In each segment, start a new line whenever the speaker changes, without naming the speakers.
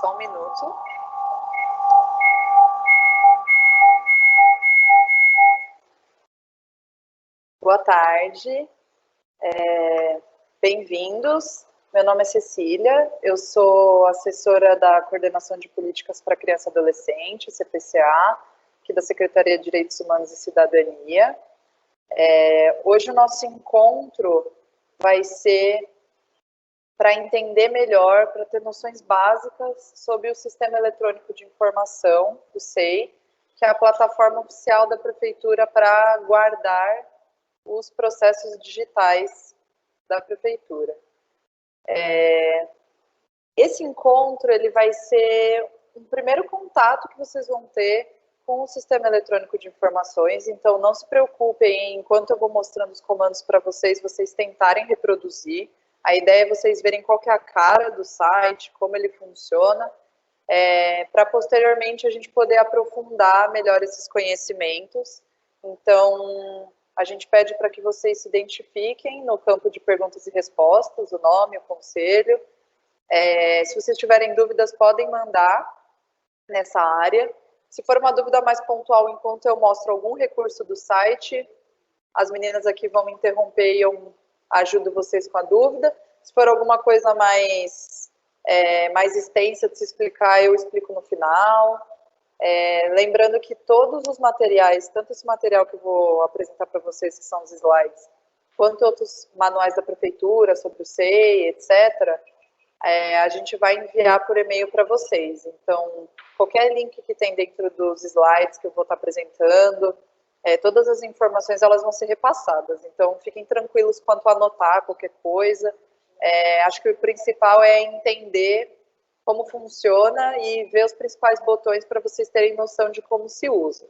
Só um minuto. Boa tarde, bem-vindos. Meu nome é Cecília, eu sou assessora da Coordenação de Políticas para Criança e Adolescente, CPCA, aqui da Secretaria de Direitos Humanos e Cidadania. Hoje o nosso encontro vai ser para entender melhor, para ter noções básicas sobre o Sistema Eletrônico de Informação, o SEI, que é a plataforma oficial da Prefeitura para guardar os processos digitais da Prefeitura. Esse encontro ele vai ser um primeiro contato que vocês vão ter com o Sistema Eletrônico de Informações, então não se preocupem, enquanto eu vou mostrando os comandos para vocês, vocês tentarem reproduzir. A ideia é vocês verem qual que é a cara do site, como ele funciona, para posteriormente a gente poder aprofundar melhor esses conhecimentos. Então, a gente pede para que vocês se identifiquem no campo de perguntas e respostas, o nome, o conselho. Se vocês tiverem dúvidas, podem mandar nessa área. Se for uma dúvida mais pontual, enquanto eu mostro algum recurso do site, as meninas aqui vão me interromper e eu ajudo vocês com a dúvida. Se for alguma coisa mais extensa de se explicar, eu explico no final. Lembrando que todos os materiais, tanto esse material que eu vou apresentar para vocês, que são os slides, quanto outros manuais da Prefeitura sobre o SEI, etc., a gente vai enviar por e-mail para vocês. Então, qualquer link que tem dentro dos slides que eu vou estar apresentando, todas as informações elas vão ser repassadas. Então, fiquem tranquilos quanto a anotar qualquer coisa. Acho que o principal é entender como funciona e ver os principais botões para vocês terem noção de como se usa.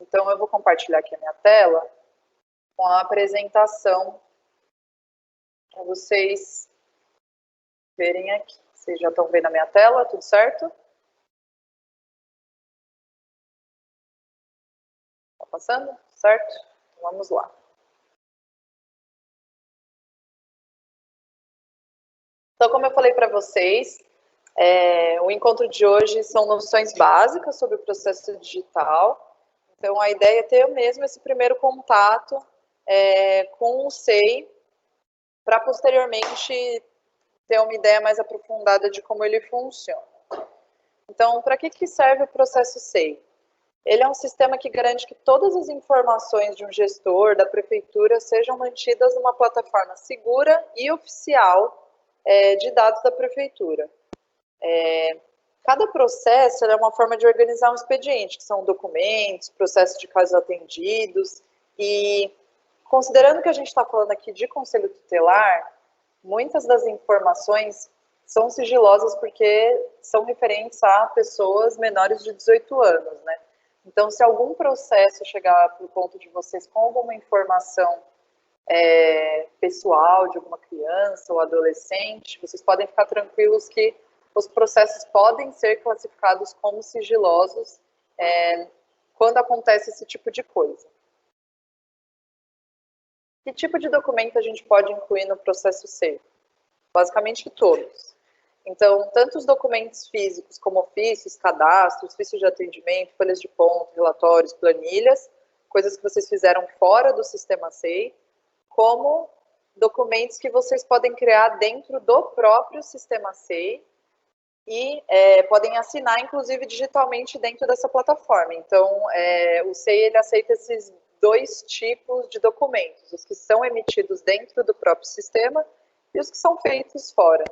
Então, eu vou compartilhar aqui a minha tela com a apresentação para vocês verem aqui. Vocês já estão vendo a minha tela, tudo certo? Tá passando? Certo? Então, vamos lá. Então, como eu falei para vocês, o encontro de hoje são noções básicas sobre o processo digital. Então, a ideia é ter mesmo esse primeiro contato com o SEI, para posteriormente ter uma ideia mais aprofundada de como ele funciona. Então, para que serve o processo SEI? Ele é um sistema que garante que todas as informações de um gestor da prefeitura sejam mantidas numa plataforma segura e oficial de dados da prefeitura. Cada processo é uma forma de organizar um expediente, que são documentos, processos de casos atendidos, e considerando que a gente está falando aqui de conselho tutelar, muitas das informações são sigilosas porque são referentes a pessoas menores de 18 anos, né? Então, se algum processo chegar para o ponto de vocês com alguma informação pessoal de alguma criança ou adolescente, vocês podem ficar tranquilos que os processos podem ser classificados como sigilosos quando acontece esse tipo de coisa. Que tipo de documento a gente pode incluir no processo SEI? Basicamente todos. Então, tanto os documentos físicos como ofícios, cadastros, fichas de atendimento, folhas de ponto, relatórios, planilhas, coisas que vocês fizeram fora do sistema SEI, como documentos que vocês podem criar dentro do próprio sistema SEI e podem assinar, inclusive, digitalmente dentro dessa plataforma. Então, o SEI ele aceita esses dois tipos de documentos, os que são emitidos dentro do próprio sistema e os que são feitos fora.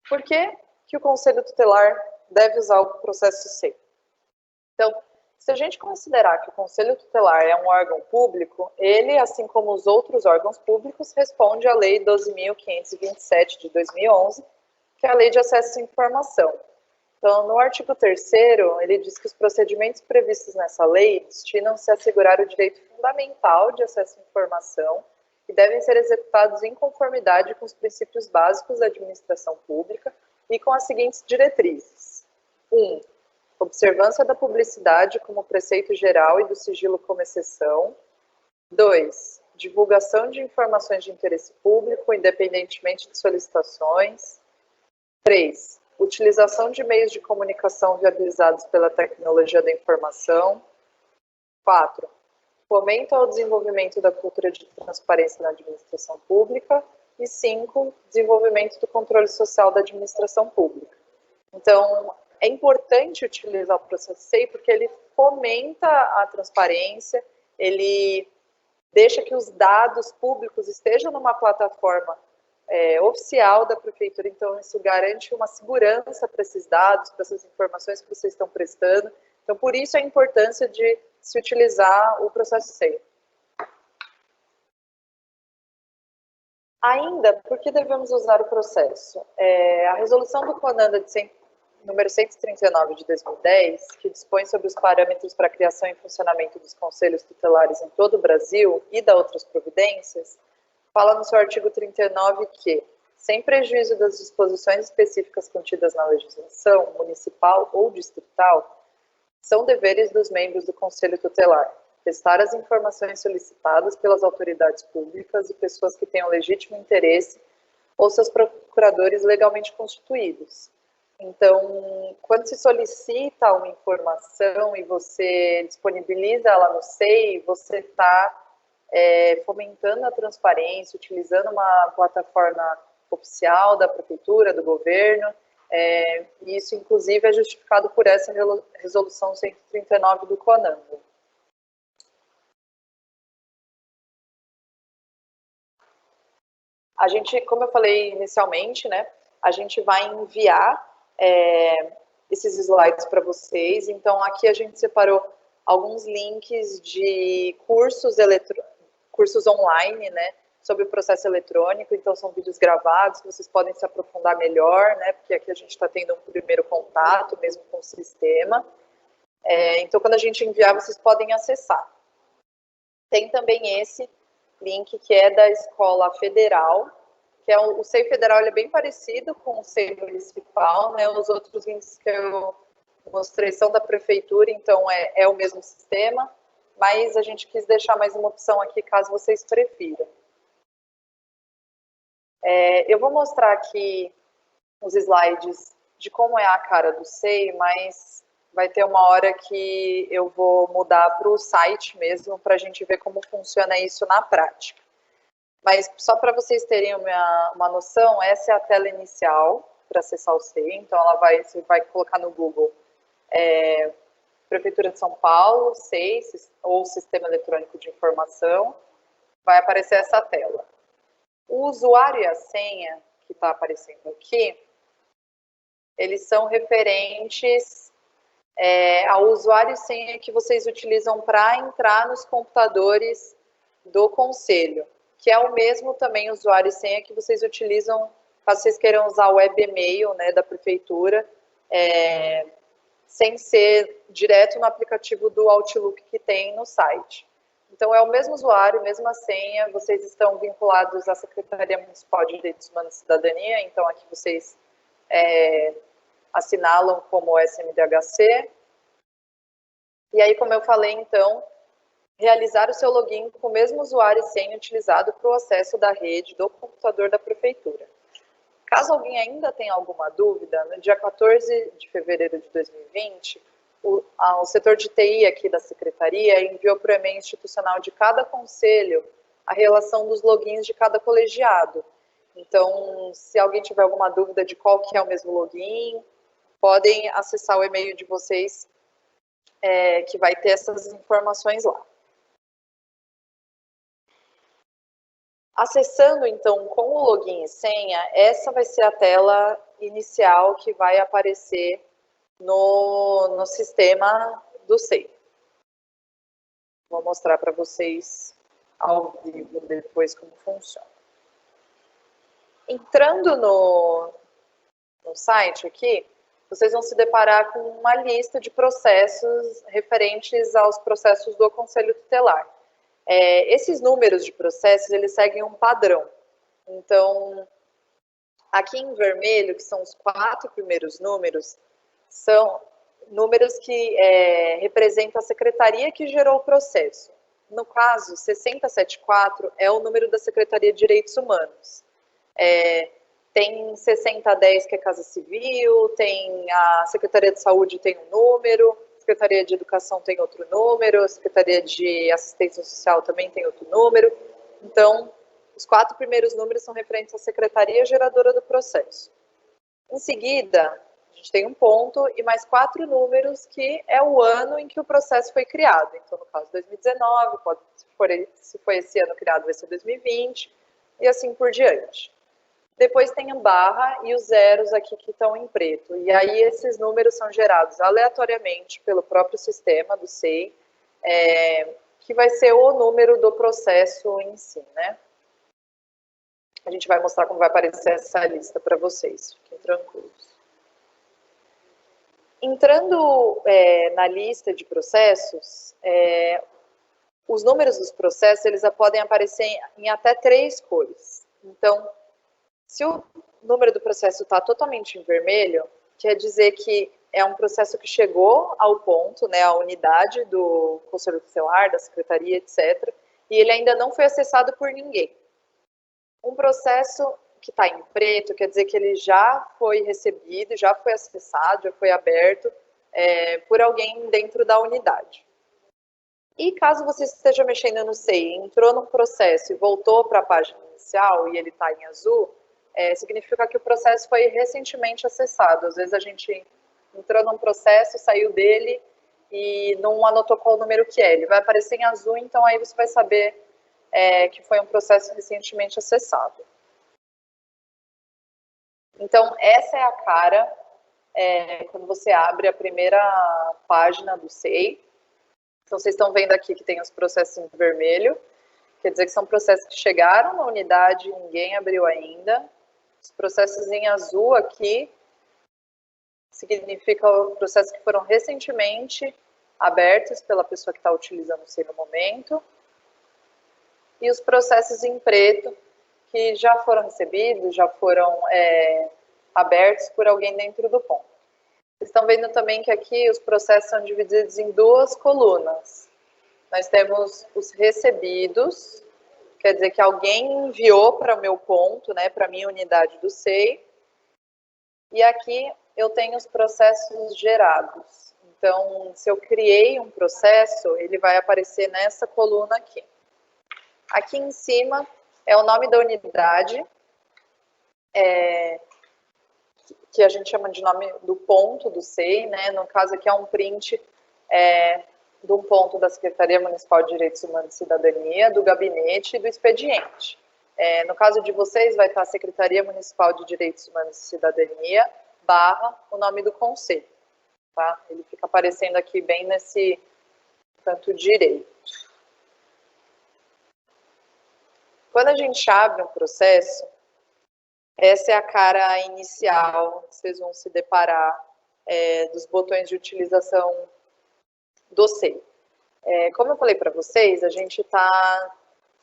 Por que o Conselho Tutelar deve usar o processo SEI? Então, se a gente considerar que o Conselho Tutelar é um órgão público, ele, assim como os outros órgãos públicos, responde à Lei 12.527 de 2011, que é a Lei de Acesso à Informação. Então, no artigo 3º, ele diz que os procedimentos previstos nessa lei destinam-se a assegurar o direito fundamental de acesso à informação e devem ser executados em conformidade com os princípios básicos da administração pública e com as seguintes diretrizes. 1. Observância da publicidade como preceito geral e do sigilo como exceção. 2. Divulgação de informações de interesse público, independentemente de solicitações. 3. Utilização de meios de comunicação viabilizados pela tecnologia da informação. 4. Fomento ao desenvolvimento da cultura de transparência na administração pública. E 5. Desenvolvimento do controle social da administração pública. Então, é importante utilizar o processo SEI porque ele fomenta a transparência, ele deixa que os dados públicos estejam numa plataforma oficial da prefeitura, então isso garante uma segurança para esses dados, para essas informações que vocês estão prestando. Então, por isso a importância de se utilizar o processo SEI. Ainda, por que devemos usar o processo? A resolução do CONANDA número 139 de 2010, que dispõe sobre os parâmetros para a criação e funcionamento dos conselhos tutelares em todo o Brasil e da outras providências, fala no seu artigo 39 que, sem prejuízo das disposições específicas contidas na legislação municipal ou distrital, são deveres dos membros do Conselho Tutelar prestar as informações solicitadas pelas autoridades públicas e pessoas que tenham legítimo interesse ou seus procuradores legalmente constituídos. Então, quando se solicita uma informação e você disponibiliza ela no SEI, você está fomentando a transparência, utilizando uma plataforma oficial da prefeitura, do governo, e isso, inclusive, é justificado por essa resolução 139 do CONANDA. A gente, como eu falei inicialmente, né, a gente vai enviar esses slides para vocês. Então, aqui a gente separou alguns links de cursos online, né, sobre o processo eletrônico. Então, são vídeos gravados que vocês podem se aprofundar melhor, né, porque aqui a gente está tendo um primeiro contato mesmo com o sistema. Então, quando a gente enviar, vocês podem acessar. Tem também esse link que é da Escola Federal, que é o SEI Federal, ele é bem parecido com o SEI Municipal, né? Os outros links que eu mostrei são da Prefeitura, então é o mesmo sistema, mas a gente quis deixar mais uma opção aqui, caso vocês prefiram. Eu vou mostrar aqui os slides de como é a cara do SEI, mas vai ter uma hora que eu vou mudar para o site mesmo, para a gente ver como funciona isso na prática. Mas só para vocês terem uma noção, essa é a tela inicial para acessar o SEI. Então, você vai colocar no Google Prefeitura de São Paulo, SEI, ou Sistema Eletrônico de Informação, vai aparecer essa tela. O usuário e a senha, que está aparecendo aqui, eles são referentes ao usuário e senha que vocês utilizam para entrar nos computadores do Conselho, que é o mesmo também usuário e senha que vocês utilizam caso vocês queiram usar o web e-mail, né, da prefeitura, sem ser direto no aplicativo do Outlook que tem no site. Então, é o mesmo usuário, mesma senha, vocês estão vinculados à Secretaria Municipal de Direitos Humanos e Cidadania, então aqui vocês assinalam como SMDHC. E aí, como eu falei, então, realizar o seu login com o mesmo usuário e senha utilizado para o acesso da rede do computador da prefeitura. Caso alguém ainda tenha alguma dúvida, no dia 14 de fevereiro de 2020, o setor de TI aqui da secretaria enviou para o e-mail institucional de cada conselho a relação dos logins de cada colegiado. Então, se alguém tiver alguma dúvida de qual que é o mesmo login, podem acessar o e-mail de vocês, que vai ter essas informações lá. Acessando, então, com o login e senha, essa vai ser a tela inicial que vai aparecer no sistema do SEI. Vou mostrar para vocês ao vivo depois como funciona. Entrando no site aqui, vocês vão se deparar com uma lista de processos referentes aos processos do Conselho Tutelar. Esses números de processos, eles seguem um padrão. Então, aqui em vermelho, que são os 4 primeiros números, são números que representam a secretaria que gerou o processo. No caso, 6074 é o número da Secretaria de Direitos Humanos. Tem 6010, que é Casa Civil, tem a Secretaria de Saúde tem um número, a Secretaria de Educação tem outro número, a Secretaria de Assistência Social também tem outro número. Então, os 4 primeiros números são referentes à secretaria geradora do processo. Em seguida, a gente tem um ponto e mais 4 números, que é o ano em que o processo foi criado. Então, no caso, 2019, se foi esse ano criado, vai ser 2020, e assim por diante. Depois tem a barra e os zeros aqui que estão em preto. E aí esses números são gerados aleatoriamente pelo próprio sistema do SEI, que vai ser o número do processo em si, né? A gente vai mostrar como vai aparecer essa lista para vocês, fiquem tranquilos. Entrando na lista de processos, os números dos processos eles podem aparecer em até 3 cores. Então, se o número do processo está totalmente em vermelho, quer dizer que é um processo que chegou ao ponto, né, à unidade do Conselho Tutelar, da Secretaria, etc., e ele ainda não foi acessado por ninguém. Um processo que está em preto quer dizer que ele já foi recebido, já foi acessado, já foi aberto por alguém dentro da unidade. E caso você esteja mexendo no SEI, entrou num processo e voltou para a página inicial e ele está em azul, significa que o processo foi recentemente acessado. Às vezes a gente entrou num processo, saiu dele e não anotou qual o número que é. Ele vai aparecer em azul, então aí você vai saber que foi um processo recentemente acessado. Então, essa é a cara quando você abre a primeira página do SEI. Então, vocês estão vendo aqui que tem os processos em vermelho, quer dizer que são processos que chegaram na unidade e ninguém abriu ainda. Os processos em azul aqui significam processos que foram recentemente abertos pela pessoa que está utilizando o SEI no momento. E os processos em preto, que já foram recebidos, já foram abertos por alguém dentro do ponto. Vocês estão vendo também que aqui os processos são divididos em 2 colunas. Nós temos os recebidos, quer dizer que alguém enviou para o meu ponto, né, para a minha unidade do SEI. E aqui eu tenho os processos gerados. Então, se eu criei um processo, ele vai aparecer nessa coluna aqui. Aqui em cima é o nome da unidade, que a gente chama de nome do ponto do SEI, né? No caso aqui é um print de um ponto da Secretaria Municipal de Direitos Humanos e Cidadania, do gabinete e do expediente. No caso de vocês, vai estar a Secretaria Municipal de Direitos Humanos e Cidadania, / o nome do conselho. Tá? Ele fica aparecendo aqui bem nesse canto direito. Quando a gente abre um processo, essa é a cara inicial que vocês vão se deparar dos botões de utilização do SEI. Como eu falei para vocês, a gente está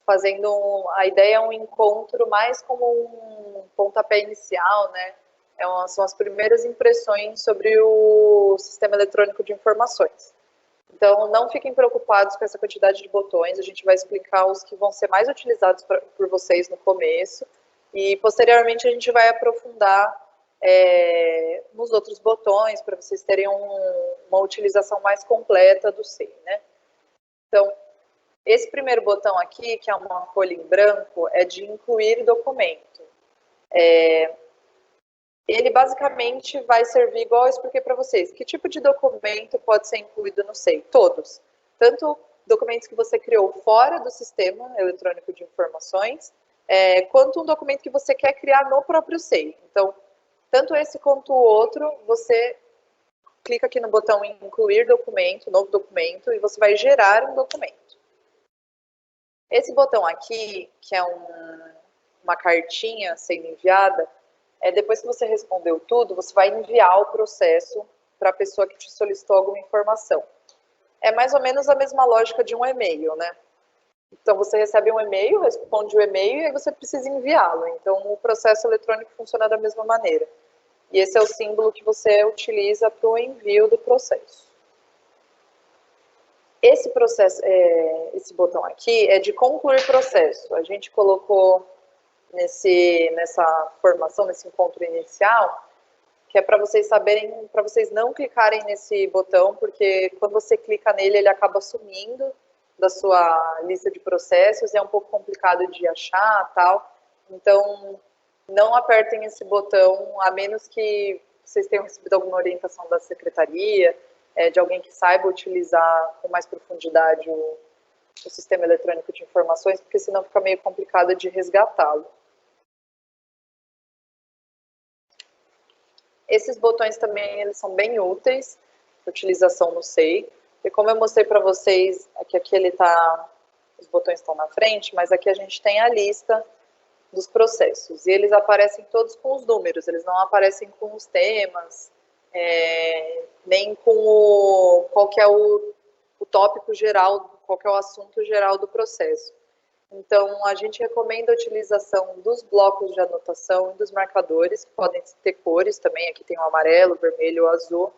fazendo a ideia é um encontro mais como um pontapé inicial, né? São as primeiras impressões sobre o sistema eletrônico de informações. Então, não fiquem preocupados com essa quantidade de botões, a gente vai explicar os que vão ser mais utilizados por vocês no começo, e posteriormente a gente vai aprofundar nos outros botões, para vocês terem uma utilização mais completa do SEI, né? Então, esse primeiro botão aqui, que é uma folha em branco, é de incluir documento. Ele basicamente vai servir, igual eu expliquei para vocês, que tipo de documento pode ser incluído no SEI? Todos. Tanto documentos que você criou fora do sistema eletrônico de informações, quanto um documento que você quer criar no próprio SEI. Então, tanto esse quanto o outro, você clica aqui no botão incluir documento, novo documento, e você vai gerar um documento. Esse botão aqui, que é uma cartinha sendo enviada, depois que você respondeu tudo, você vai enviar o processo para a pessoa que te solicitou alguma informação. É mais ou menos a mesma lógica de um e-mail, né? Então, você recebe um e-mail, responde o e-mail e aí você precisa enviá-lo. Então, o processo eletrônico funciona da mesma maneira. E esse é o símbolo que você utiliza para o envio do processo. Esse botão aqui é de concluir processo. A gente colocou nessa formação, nesse encontro inicial, que é para vocês saberem, para vocês não clicarem nesse botão, porque quando você clica nele, ele acaba sumindo da sua lista de processos, e é um pouco complicado de achar, tal. Então, não apertem esse botão, a menos que vocês tenham recebido alguma orientação da secretaria, de alguém que saiba utilizar com mais profundidade o sistema eletrônico de informações, porque senão fica meio complicado de resgatá-lo. Esses botões também, eles são bem úteis, utilização no SEI, e como eu mostrei para vocês, aqui ele tá, os botões estão na frente, mas aqui a gente tem a lista dos processos, e eles aparecem todos com os números, eles não aparecem com os temas, nem com qual que é o tópico geral, qual que é o assunto geral do processo. Então, a gente recomenda a utilização dos blocos de anotação e dos marcadores, que podem ter cores também, aqui tem o amarelo, o vermelho, o azul,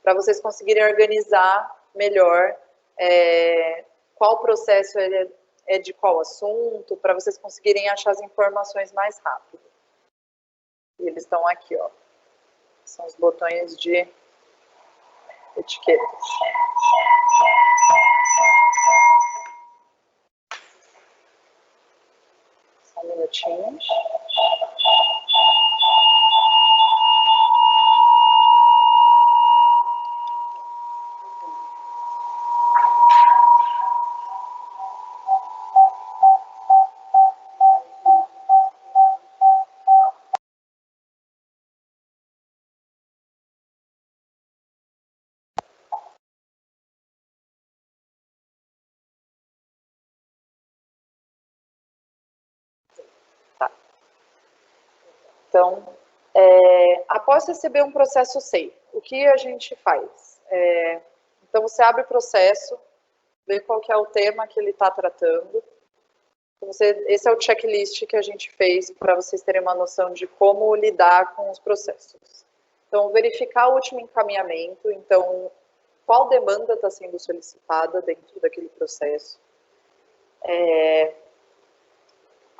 para vocês conseguirem organizar melhor qual processo é de qual assunto, para vocês conseguirem achar as informações mais rápido. E eles estão aqui, ó. São os botões de etiquetas. Só um minutinho. Tá. Então, após receber um processo SEI, o que a gente faz? Então, você abre o processo, vê qual que é o tema que ele está tratando. Então, esse é o checklist que a gente fez para vocês terem uma noção de como lidar com os processos. Então, verificar o último encaminhamento, então, qual demanda está sendo solicitada dentro daquele processo.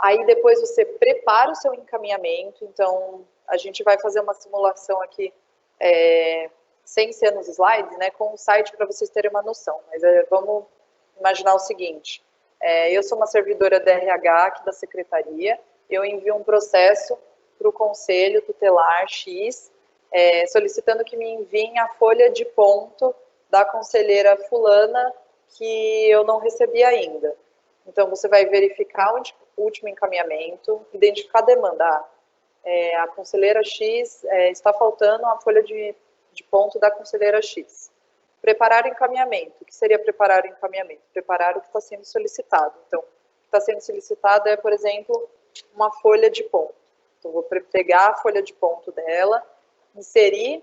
Aí depois você prepara o seu encaminhamento, então a gente vai fazer uma simulação aqui, sem ser nos slides, né, com o site para vocês terem uma noção. Mas vamos imaginar o seguinte, eu sou uma servidora da RH aqui da secretaria, eu envio um processo para o Conselho Tutelar X, solicitando que me enviem a folha de ponto da conselheira fulana que eu não recebi ainda. Então, você vai verificar o último encaminhamento, identificar a demanda. A conselheira X está faltando a folha de ponto da conselheira X. Preparar o encaminhamento. O que seria preparar o encaminhamento? Preparar o que está sendo solicitado. Então, o que está sendo solicitado é, por exemplo, uma folha de ponto. Então, vou pegar a folha de ponto dela, inserir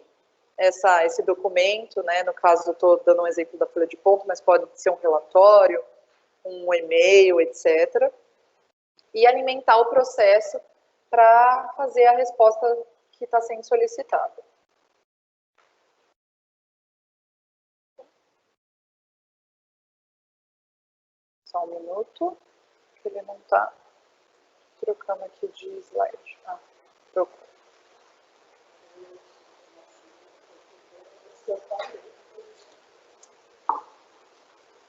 esse documento, né? No caso, eu estou dando um exemplo da folha de ponto, mas pode ser um relatório, um e-mail, etc. E alimentar o processo para fazer a resposta que está sendo solicitada. Só um minuto, que ele não está trocando aqui de slide. Trocou.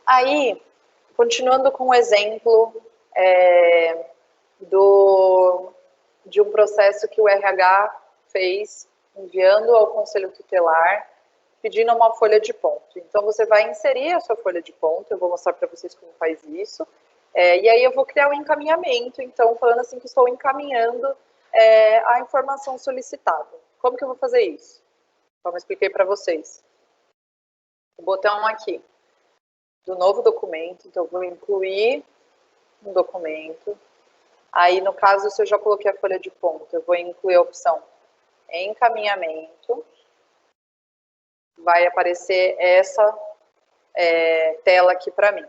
Aí, continuando com o exemplo de um processo que o RH fez, enviando ao Conselho Tutelar, pedindo uma folha de ponto. Então, você vai inserir a sua folha de ponto, eu vou mostrar para vocês como faz isso, e aí eu vou criar um encaminhamento, então, falando assim que estou encaminhando a informação solicitada. Como que eu vou fazer isso? Como eu expliquei para vocês. O botão aqui, do novo documento, então eu vou incluir um documento. Aí, no caso, se eu já coloquei a folha de ponto, eu vou incluir a opção encaminhamento. Vai aparecer essa tela aqui para mim.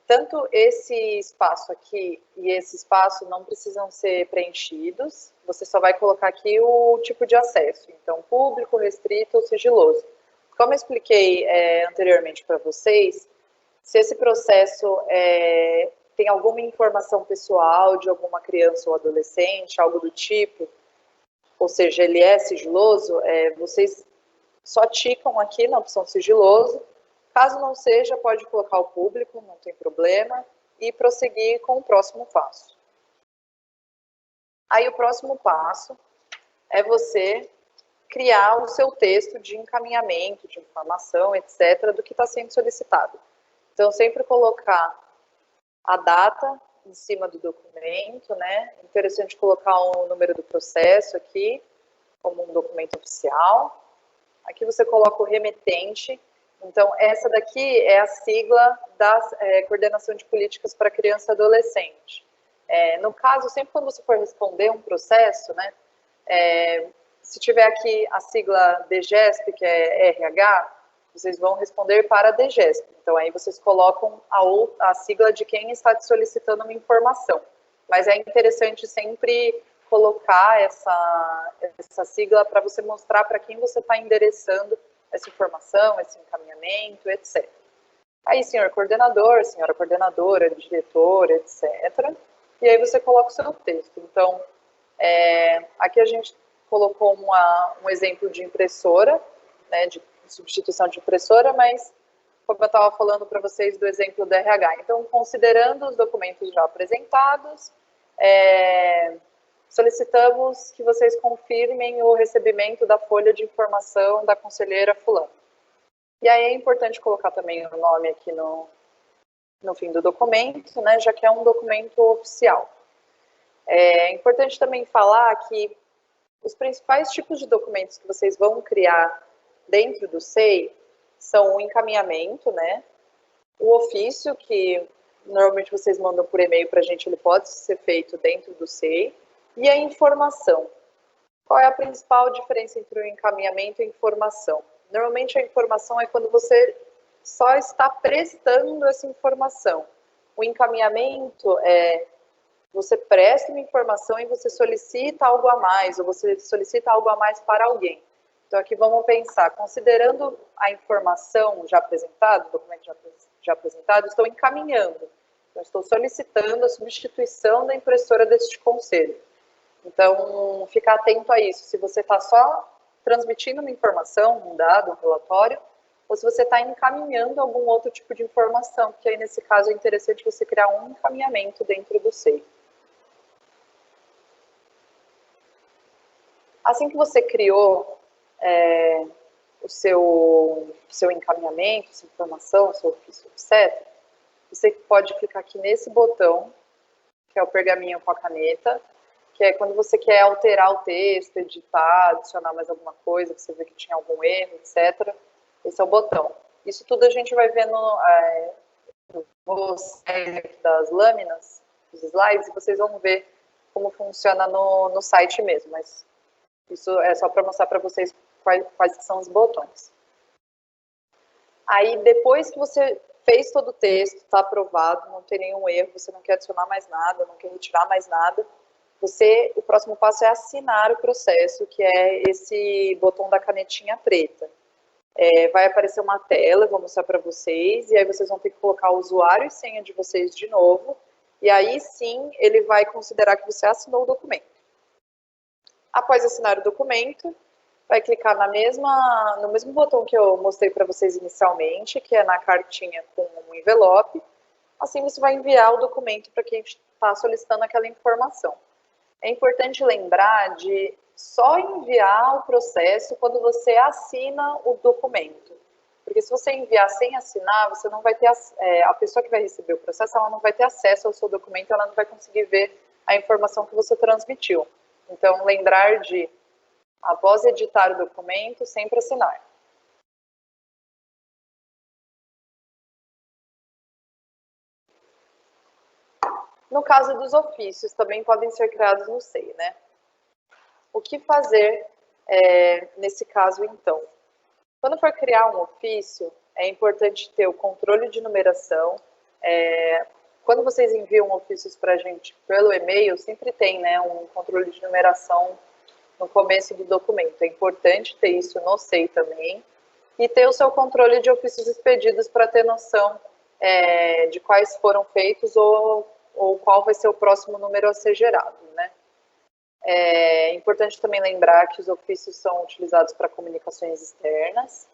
Tanto esse espaço aqui e esse espaço não precisam ser preenchidos. Você só vai colocar aqui o tipo de acesso. Então, público, restrito ou sigiloso. Como eu expliquei anteriormente para vocês, se esse processo tem alguma informação pessoal de alguma criança ou adolescente, algo do tipo, ou seja, ele é sigiloso, vocês só ticam aqui na opção sigiloso. Caso não seja, pode colocar o público, não tem problema, e prosseguir com o próximo passo. Aí o próximo passo é você criar o seu texto de encaminhamento, de informação, etc., do que está sendo solicitado. Então, sempre colocar a data em cima do documento, né? Interessante colocar o número do processo aqui, como um documento oficial. Aqui você coloca o remetente. Então, essa daqui é a sigla da Coordenação de Políticas para Criança e Adolescente. No caso, sempre quando você for responder um processo, né? Se tiver aqui a sigla DGESP, que é RH, vocês vão responder para a DGESP. Então, aí vocês colocam a sigla de quem está te solicitando uma informação. Mas é interessante sempre colocar essa sigla para você mostrar para quem você está endereçando essa informação, esse encaminhamento, etc. Aí, senhor coordenador, senhora coordenadora, diretor, etc. E aí você coloca o seu texto. Então, aqui a gente colocou um exemplo de impressora, né, de substituição de impressora, mas como eu estava falando para vocês do exemplo do RH. Então, considerando os documentos já apresentados, solicitamos que vocês confirmem o recebimento da folha de informação da conselheira fulana. E aí é importante colocar também o nome aqui no fim do documento, né, já que é um documento oficial. É importante também falar que os principais tipos de documentos que vocês vão criar dentro do SEI são o encaminhamento, né? O ofício, que normalmente vocês mandam por e-mail para a gente, ele pode ser feito dentro do SEI, e a informação. Qual é a principal diferença entre o encaminhamento e a informação? Normalmente a informação é quando você só está prestando essa informação. O encaminhamento você presta uma informação e você solicita algo a mais, ou você solicita algo a mais para alguém. Então, aqui vamos pensar, considerando a informação já apresentada, o documento já apresentado, estou encaminhando. Então, estou solicitando a substituição da impressora deste conselho. Então, ficar atento a isso. Se você está só transmitindo uma informação, um dado, um relatório, ou se você está encaminhando algum outro tipo de informação, porque aí, nesse caso, é interessante você criar um encaminhamento dentro do SEI. Assim que você criou o seu encaminhamento, sua informação, seu ofício, etc., você pode clicar aqui nesse botão, que é o pergaminho com a caneta, que é quando você quer alterar o texto, editar, adicionar mais alguma coisa, você vê que tinha algum erro, etc. Esse é o botão. Isso tudo a gente vai ver no site das lâminas, os slides, e vocês vão ver como funciona no site mesmo, mas isso é só para mostrar para vocês quais são os botões. Aí, depois que você fez todo o texto, está aprovado, não tem nenhum erro, você não quer adicionar mais nada, não quer retirar mais nada, o próximo passo é assinar o processo, que é esse botão da canetinha preta. Vai aparecer uma tela, eu vou mostrar para vocês, e aí vocês vão ter que colocar o usuário e senha de vocês de novo, e aí sim ele vai considerar que você assinou o documento. Após assinar o documento, vai clicar no mesmo botão que eu mostrei para vocês inicialmente, que é na cartinha com um envelope. Assim você vai enviar o documento para quem está solicitando aquela informação. É importante lembrar de só enviar o processo quando você assina o documento. Porque se você enviar sem assinar, você não vai ter, a pessoa que vai receber o processo, ela não vai ter acesso ao seu documento, ela não vai conseguir ver a informação que você transmitiu. Então, lembrar de, após editar o documento, sempre assinar. No caso dos ofícios, também podem ser criados no SEI, né? O que fazer nesse caso, então? Quando for criar um ofício, é importante ter o controle de numeração. Quando vocês enviam ofícios para a gente pelo e-mail, sempre tem, né, um controle de numeração no começo do documento. É importante ter isso no SEI também. E ter o seu controle de ofícios expedidos para ter noção de quais foram feitos ou qual vai ser o próximo número a ser gerado, né? É importante também lembrar que os ofícios são utilizados para comunicações externas,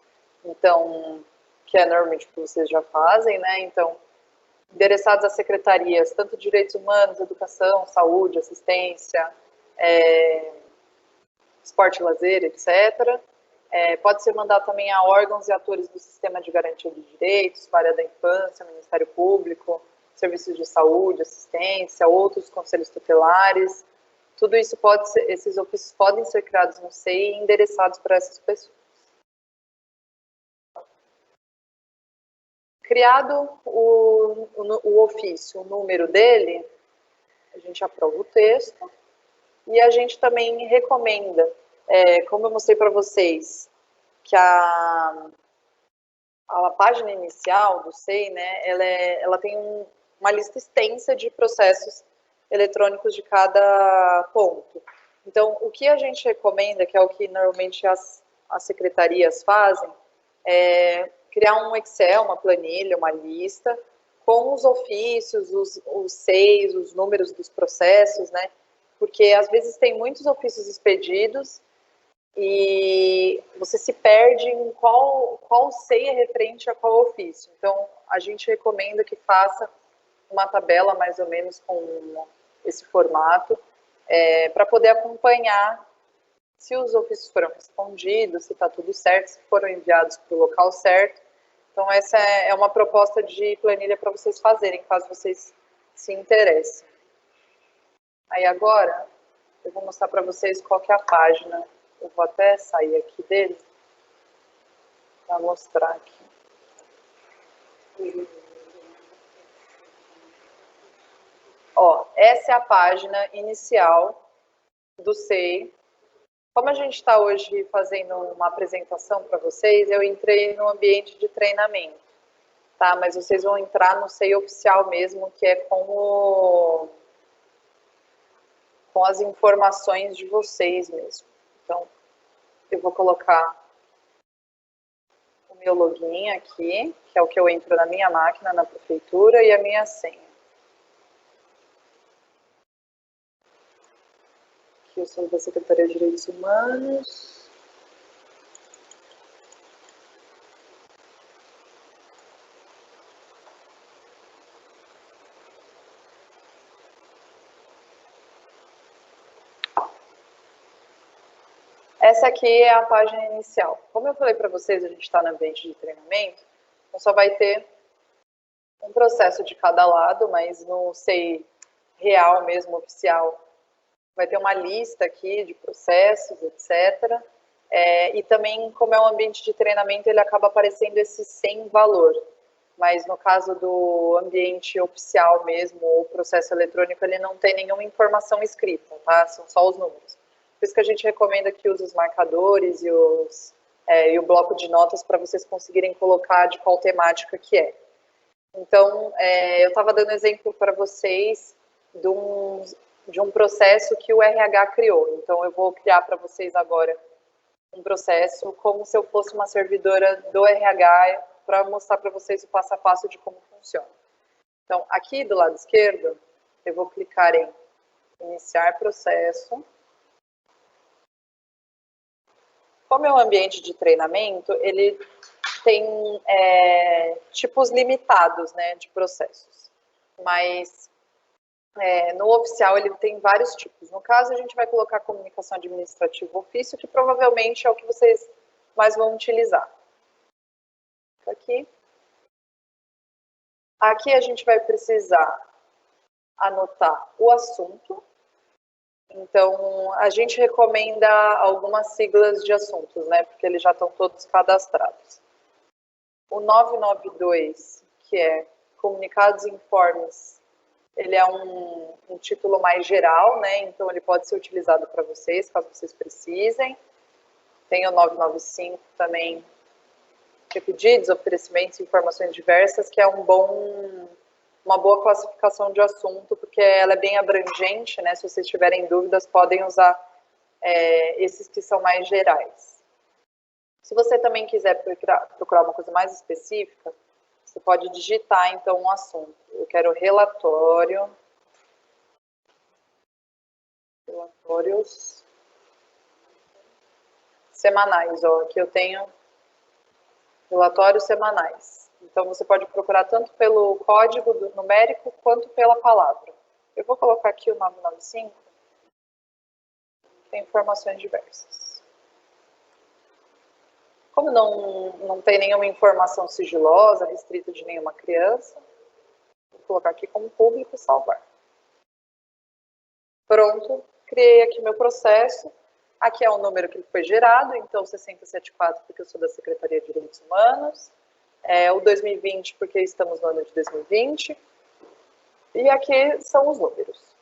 então, que é normalmente o que vocês já fazem, né? Então, endereçados às secretarias, tanto de direitos humanos, educação, saúde, assistência, esporte e lazer, etc. Pode ser mandado também a órgãos e atores do sistema de garantia de direitos, área da infância, Ministério Público, serviços de saúde, assistência, outros conselhos tutelares. Tudo isso pode ser, esses ofícios podem ser criados no SEI e endereçados para essas pessoas. Criado o ofício, o número dele, a gente aprova o texto e a gente também recomenda, como eu mostrei para vocês, que a página inicial do SEI, né, ela tem uma lista extensa de processos eletrônicos de cada ponto. Então, o que a gente recomenda, que é o que normalmente as secretarias fazem, é criar um Excel, uma planilha, uma lista, com os ofícios, os SEIs, os números dos processos, né? Porque às vezes tem muitos ofícios expedidos e você se perde em qual SEI é referente a qual ofício. Então, a gente recomenda que faça uma tabela mais ou menos com esse formato, para poder acompanhar se os ofícios foram respondidos, se está tudo certo, se foram enviados para o local certo. Então, essa é uma proposta de planilha para vocês fazerem, caso vocês se interessem. Aí agora, eu vou mostrar para vocês qual que é a página. Eu vou até sair aqui dele para mostrar aqui. Ó, essa é a página inicial do SEI. Como a gente está hoje fazendo uma apresentação para vocês, eu entrei no ambiente de treinamento, tá? Mas vocês vão entrar no SEI oficial mesmo, que é com as informações de vocês mesmo. Então, eu vou colocar o meu login aqui, que é o que eu entro na minha máquina, na prefeitura, e a minha senha. Aqui eu sou da Secretaria de Direitos Humanos. Essa aqui é a página inicial. Como eu falei para vocês, a gente está no ambiente de treinamento, então só vai ter um processo de cada lado, mas no SEI real mesmo, oficial, vai ter uma lista aqui de processos, etc. E também, como é um ambiente de treinamento, ele acaba aparecendo esse sem valor. Mas no caso do ambiente oficial mesmo, ou processo eletrônico, ele não tem nenhuma informação escrita, tá? São só os números. Por isso que a gente recomenda que use os marcadores e o bloco de notas para vocês conseguirem colocar de qual temática que é. Então, eu estava dando exemplo para vocês de um processo que o RH criou. Então, eu vou criar para vocês agora um processo como se eu fosse uma servidora do RH para mostrar para vocês o passo a passo de como funciona. Então, aqui do lado esquerdo, eu vou clicar em iniciar processo. Como é um ambiente de treinamento, ele tem tipos limitados, né, de processos. Mas no oficial ele tem vários tipos. No caso, a gente vai colocar comunicação administrativa ofício, que provavelmente é o que vocês mais vão utilizar. Aqui a gente vai precisar anotar o assunto. Então, a gente recomenda algumas siglas de assuntos, né? Porque eles já estão todos cadastrados. O 992, que é comunicados e informes, ele é um título mais geral, né? Então, ele pode ser utilizado para vocês, caso vocês precisem. Tem o 995 também, que é pedidos, oferecimentos, informações diversas, que é uma boa classificação de assunto, porque ela é bem abrangente, né? Se vocês tiverem dúvidas, podem usar esses que são mais gerais. Se você também quiser procurar uma coisa mais específica, Você pode digitar, então, um assunto. Eu quero relatórios semanais. Ó, aqui eu tenho relatórios semanais. Então, você pode procurar tanto pelo código numérico quanto pela palavra. Eu vou colocar aqui o 995. Tem informações diversas. Como não tem nenhuma informação sigilosa, restrita de nenhuma criança, vou colocar aqui como público e salvar. Pronto, criei aqui meu processo. Aqui é o número que foi gerado, então 6074 porque eu sou da Secretaria de Direitos Humanos, o 2020 porque estamos no ano de 2020, e aqui são os números.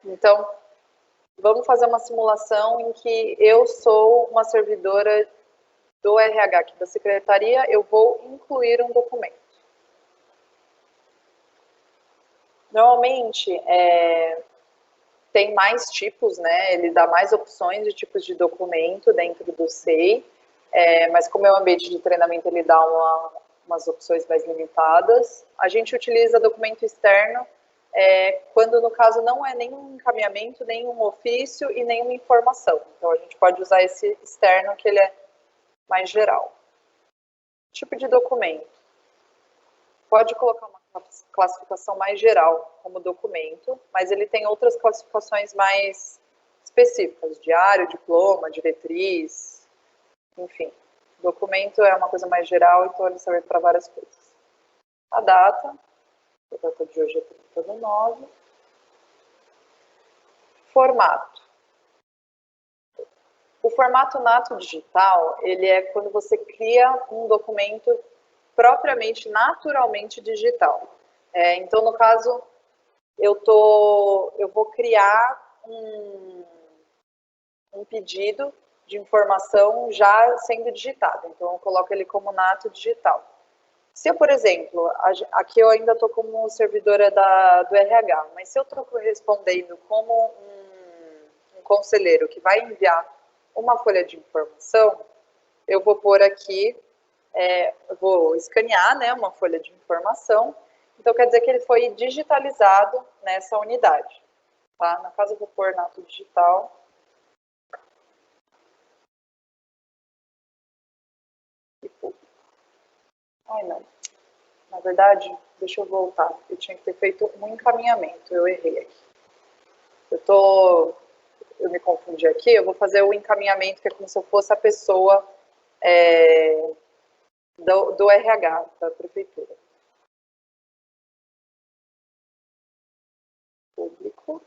Então, vamos fazer uma simulação em que eu sou uma servidora do RH aqui da Secretaria, eu vou incluir um documento. Normalmente, tem mais tipos, né? Ele dá mais opções de tipos de documento dentro do SEI, mas como é um ambiente de treinamento, ele dá umas opções mais limitadas. A gente utiliza documento externo quando, no caso, não é nenhum encaminhamento, nenhum ofício e nenhuma informação. Então, a gente pode usar esse externo, que ele é mais geral. Tipo de documento. Pode colocar uma classificação mais geral como documento, mas ele tem outras classificações mais específicas, diário, diploma, diretriz, enfim. Documento é uma coisa mais geral, então ele serve para várias coisas. A data de hoje é 30/9. Formato. O formato nato digital, ele é quando você cria um documento propriamente, naturalmente digital. Então, no caso, eu vou criar um pedido de informação já sendo digitado. Então, eu coloco ele como nato digital. Se eu, por exemplo, aqui eu ainda estou como servidora do RH, mas se eu estou respondendo como um conselheiro que vai enviar uma folha de informação, eu vou pôr aqui, eu vou escanear, né, uma folha de informação, então quer dizer que ele foi digitalizado nessa unidade, tá? No caso eu vou pôr nato digital. Ai, não. Na verdade, deixa eu voltar. Eu tinha que ter feito um encaminhamento, eu errei aqui. Eu me confundi aqui, eu vou fazer o encaminhamento, que é como se eu fosse a pessoa do RH, da prefeitura. Público.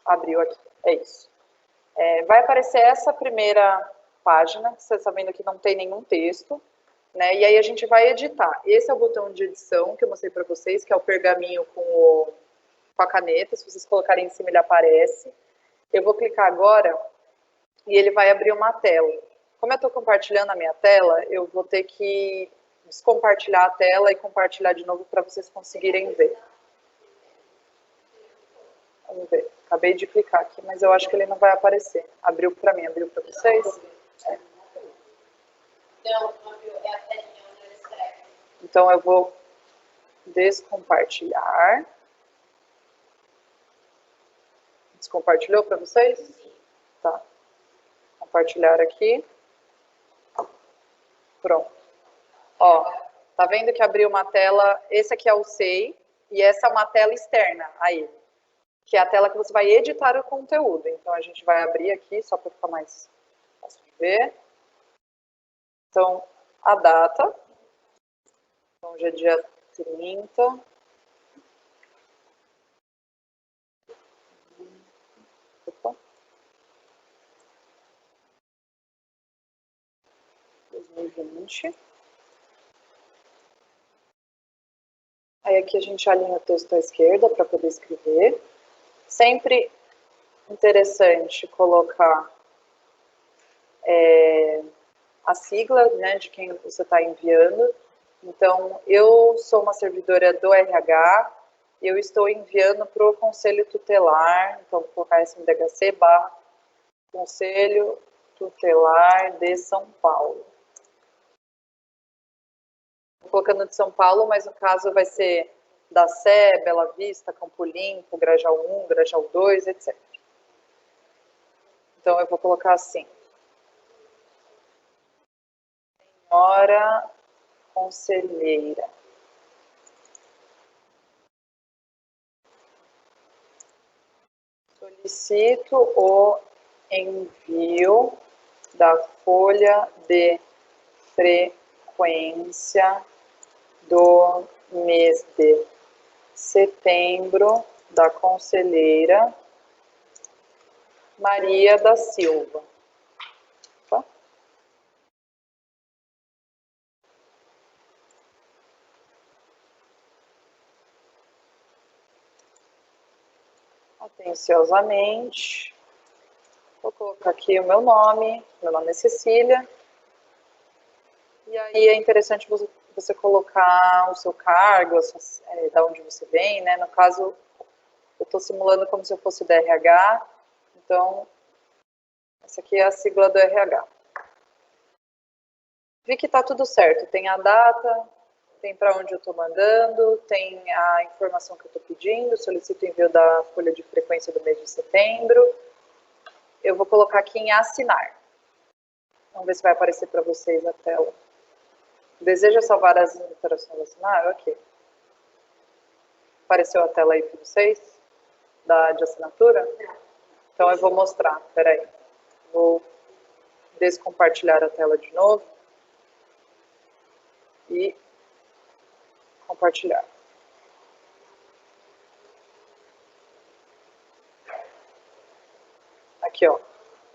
Abriu aqui, é isso. Vai aparecer essa primeira página, que você está vendo que não tem nenhum texto, né? E aí a gente vai editar. Esse é o botão de edição que eu mostrei para vocês, que é o pergaminho com a caneta. Se vocês colocarem em cima, ele aparece. Eu vou clicar agora e ele vai abrir uma tela. Como eu estou compartilhando a minha tela, eu vou ter que descompartilhar a tela e compartilhar de novo para vocês conseguirem ver. Vamos ver. Acabei de clicar aqui, mas eu acho que ele não vai aparecer. Abriu para mim, abriu para vocês?
Não, abriu. É a telinha onde ele escreve.
Então eu vou descompartilhar. Descompartilhou para vocês?
Sim.
Tá. Compartilhar aqui. Pronto. Ó, tá vendo que abriu uma tela, esse aqui é o SEI, e essa é uma tela externa aí, que é a tela que você vai editar o conteúdo. Então, a gente vai abrir aqui, só para ficar mais fácil de ver. Então, a data. Então, hoje é dia 30. Opa. 2020. Aí aqui a gente alinha o texto à esquerda para poder escrever. Sempre interessante colocar a sigla, né, de quem você está enviando. Então, eu sou uma servidora do RH, eu estou enviando para o Conselho Tutelar, então vou colocar SMDHC / Conselho tutelar de São Paulo. Estou colocando de São Paulo, mas no caso vai ser da Sé, Bela Vista, Campo Limpo, Grajaú 1, Grajaú 2, etc. Então, eu vou colocar assim. Senhora conselheira. Solicito o envio da folha de frequência do mês de setembro da conselheira Maria da Silva. Tá? Atenciosamente, vou colocar aqui o meu nome é Cecília, e aí é interessante você colocar o seu cargo, da onde você vem, né? No caso, eu estou simulando como se eu fosse da RH, então, essa aqui é a sigla do RH. Vi que está tudo certo, tem a data, tem para onde eu estou mandando, tem a informação que eu estou pedindo, solicito o envio da folha de frequência do mês de setembro. Eu vou colocar aqui em assinar. Vamos ver se vai aparecer para vocês a tela. Deseja salvar as interações de assinar? Ok. Apareceu a tela aí para vocês? De assinatura? Então eu vou mostrar, peraí. Vou descompartilhar a tela de novo. E compartilhar. Aqui, ó.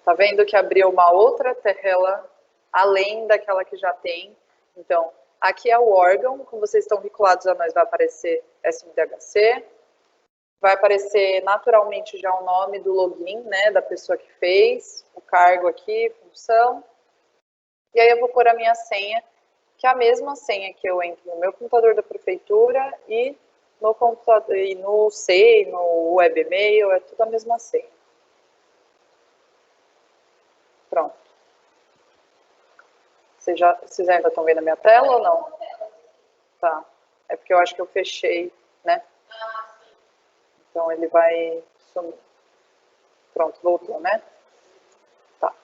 Tá vendo que abriu uma outra tela além daquela que já tem? Então, aqui é o órgão, como vocês estão vinculados a nós, vai aparecer SMDHC, vai aparecer naturalmente já o nome do login, né, da pessoa que fez, o cargo aqui, função, e aí eu vou pôr a minha senha, que é a mesma senha que eu entro no meu computador da prefeitura e no computador, e no SEI, no webmail, é tudo a mesma senha. Pronto. Vocês ainda estão vendo a minha tela ou não? Tá. É porque eu acho que eu fechei, né? Então ele vai sumir. Pronto, voltou, né? Tá.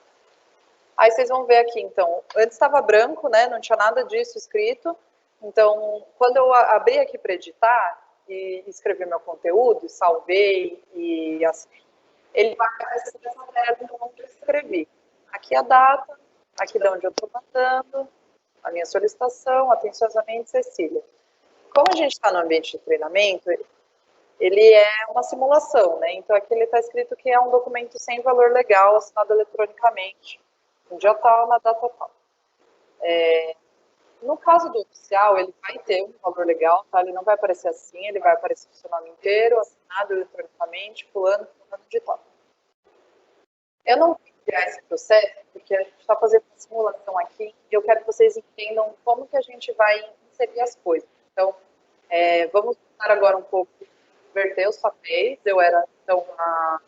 Aí vocês vão ver aqui, então, antes estava branco, né? Não tinha nada disso escrito. Então, quando eu abri aqui para editar e escrever meu conteúdo, salvei e assim, ele vai aparecer essa tela onde eu escrevi. Aqui a data, aqui de onde eu estou mandando, a minha solicitação, atenciosamente, Cecília. Como a gente está no ambiente de treinamento, ele é uma simulação, né? Então aqui ele está escrito que é um documento sem valor legal, assinado eletronicamente, no dia tal, na data tal. No caso do oficial, ele vai ter um valor legal, tá? Ele não vai aparecer assim, ele vai aparecer o seu nome inteiro, assinado eletronicamente, fulano de tal. Eu não vou criar esse processo, porque a gente está fazendo uma simulação aqui, e eu quero que vocês entendam como que a gente vai inserir as coisas. Então, vamos voltar agora um pouco, inverter os papéis. Eu era, então, a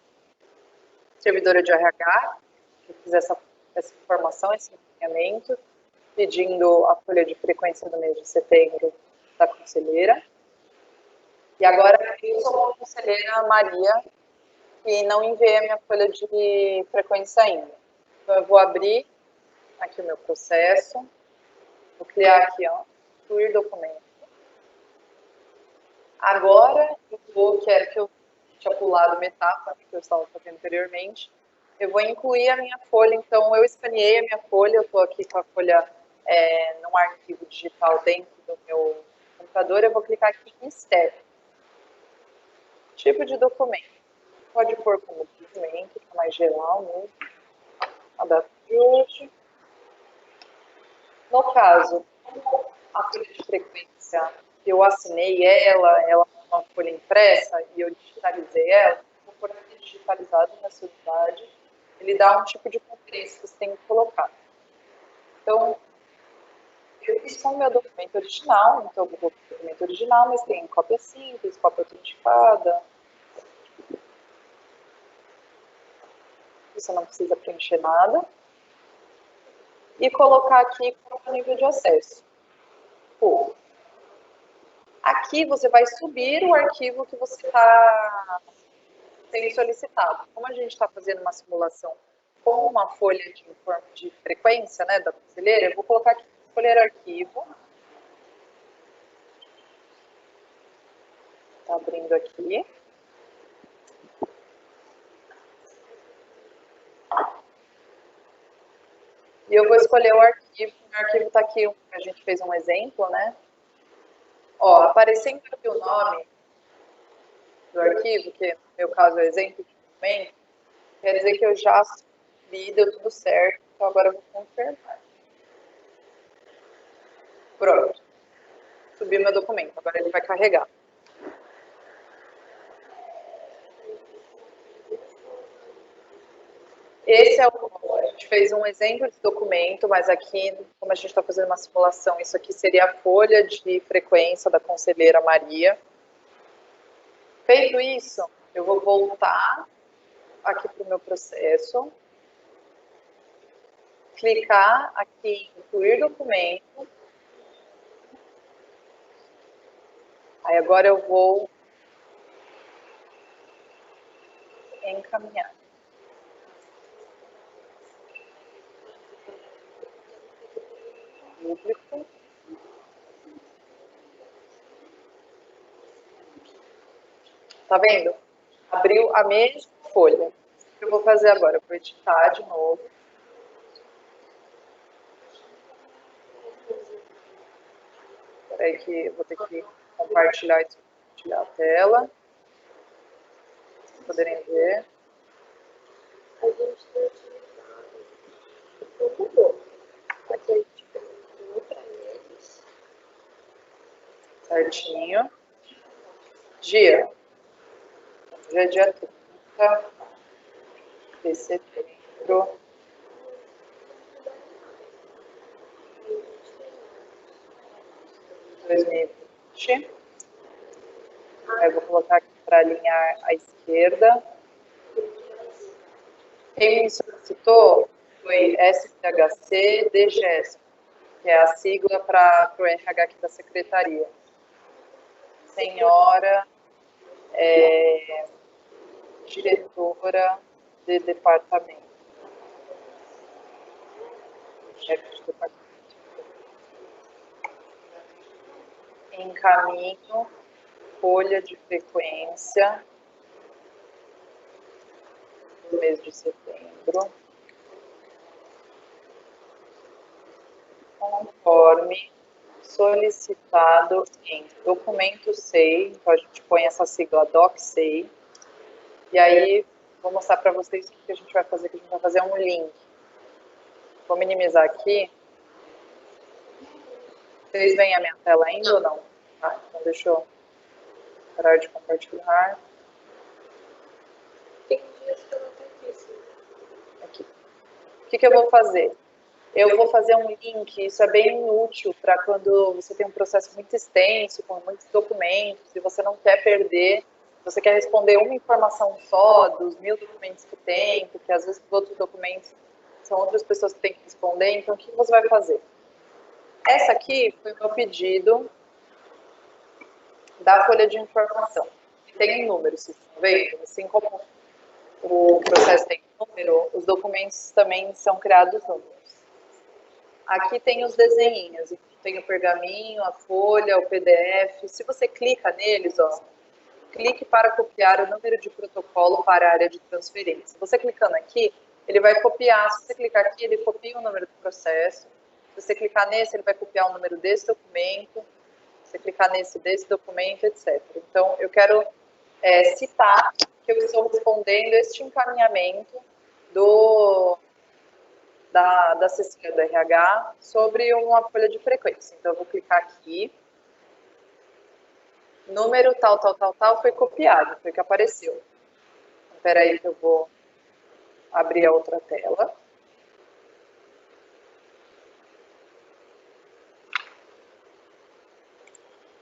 servidora de RH, que fiz essa informação, esse encaminhamento, pedindo a folha de frequência do mês de setembro da conselheira. E agora eu sou a conselheira Maria, e não enviei a minha folha de frequência ainda. Então, eu vou abrir aqui o meu processo, vou criar aqui, ó, incluir documento. Agora, quero que eu tinha pulado uma etapa que eu estava fazendo anteriormente, eu vou incluir a minha folha, então eu escaneei a minha folha, eu estou aqui com a folha num arquivo digital dentro do meu computador, eu vou clicar aqui em Step. Tipo de documento. Pode pôr como documento, que é mais geral mesmo. A data de hoje. No caso, a folha de frequência, eu assinei ela é uma folha impressa e eu digitalizei ela, vou pôr aqui digitalizado na sua unidade, ele dá um tipo de conferência que você tem que colocar. Então, eu fiz com o meu documento original, então eu vou colocar o documento original, mas tem cópia simples, cópia autenticada. Você não precisa preencher nada. e colocar aqui o nível de acesso. Pô. Aqui você vai subir o arquivo que você está sendo solicitado. Como a gente está fazendo uma simulação com uma folha de frequência, né, da conselheira, eu vou colocar aqui, escolher arquivo. Está abrindo aqui. E eu vou escolher o arquivo. O arquivo está aqui, a gente fez um exemplo, né? Ó, aparecendo aqui o nome do arquivo, que no meu caso é o exemplo de documento, quer dizer que eu já subi, deu tudo certo, então agora eu vou confirmar. Pronto. Subi meu documento, agora ele vai carregar. Esse é o... A gente fez um exemplo de documento, mas aqui, como a gente está fazendo uma simulação, isso aqui seria a folha de frequência da conselheira Maria. Feito isso, eu vou voltar aqui para o meu processo, clicar aqui em incluir documento. Aí agora eu vou encaminhar. Público. Tá vendo? Abriu a mesma folha. O que eu vou fazer agora? Eu vou editar de novo. Peraí que eu vou ter que compartilhar a tela. Vocês poderem ver.
A gente tem utilizado o computador. Aqui a gente perguntou para eles.
Certinho. Dia. Hoje é dia 30 de setembro. De 2020. Aí eu vou colocar aqui para alinhar à esquerda. Quem me solicitou foi SPHC DGESP, que é a sigla para o RH aqui da Secretaria. Senhora diretora de departamento. Chefe de departamento. Encaminho folha de frequência do mês de setembro, conforme solicitado em documento SEI, então a gente põe essa sigla DocSEI, e aí vou mostrar para vocês o que a gente vai fazer, que a gente vai fazer um link. Vou minimizar aqui. Vocês veem a minha tela ainda ou não? Tá, então deixa eu parar de compartilhar.
Tem dias que eu não tenho isso.
Aqui. O que eu vou fazer? Eu vou fazer um link, isso é bem útil para quando você tem um processo muito extenso, com muitos documentos, e você não quer perder, você quer responder uma informação só dos 1000 documentos que tem, porque às vezes os outros documentos são outras pessoas que têm que responder, então o que você vai fazer? Essa aqui foi o meu pedido da folha de informação. Tem um número, vocês estão vendo? Assim como o processo tem número, os documentos também são criados números. Aqui tem os desenhinhos, tem o pergaminho, a folha, o PDF. Se você clica neles, ó, clique para copiar o número de protocolo para a área de transferência. Você clicando aqui, ele vai copiar. Se você clicar aqui, ele copia o número do processo. Se você clicar nesse, ele vai copiar o número desse documento. Se você clicar nesse, desse documento, etc. Então, eu quero citar que eu estou respondendo este encaminhamento da Cecília do RH sobre uma folha de frequência. Então, eu vou clicar aqui. Número tal, tal, tal, tal foi copiado, foi o que apareceu. Espera aí que eu vou abrir a outra tela.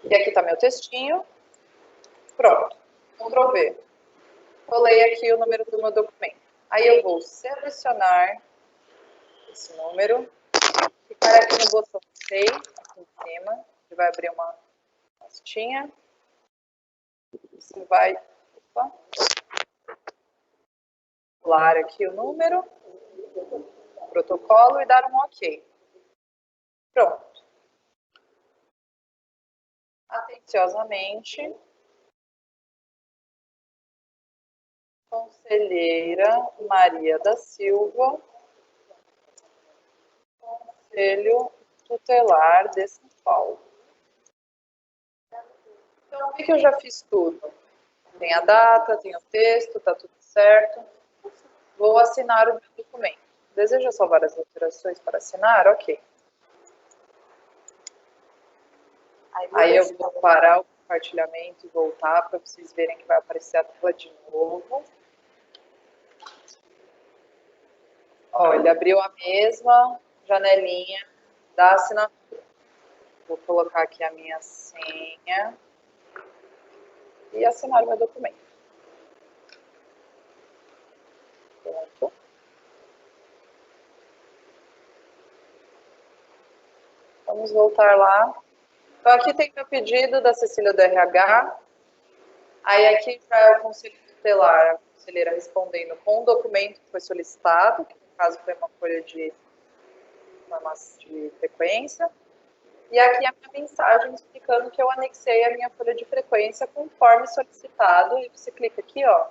E aqui está meu textinho. Pronto. Ctrl V. Colei aqui o número do meu documento. Aí eu vou selecionar esse número Vai aqui no botão 6, aqui em cima, ele vai abrir uma pastinha. Você vai pular aqui o número, protocolo e dar um OK. Pronto. Atenciosamente, Conselheira Maria da Silva, Conselho Tutelar de São Paulo. Então, o que eu já fiz tudo? Tem a data, tem o texto, tá tudo certo. Vou assinar o meu documento. Deseja salvar as alterações para assinar? Ok. Aí eu vou parar o compartilhamento e voltar para vocês verem que vai aparecer a tela de novo. Ó, ele abriu a mesma janelinha da assinatura. Vou colocar aqui a minha senha e assinar o meu documento. Pronto. Vamos voltar lá. Então, aqui tem meu pedido da Cecília do RH. Aí, aqui já é o conselho tutelar, a conselheira respondendo com o documento que foi solicitado, que no caso foi uma folha de frequência. E aqui a minha mensagem explicando que eu anexei a minha folha de frequência conforme solicitado. E você clica aqui, ó.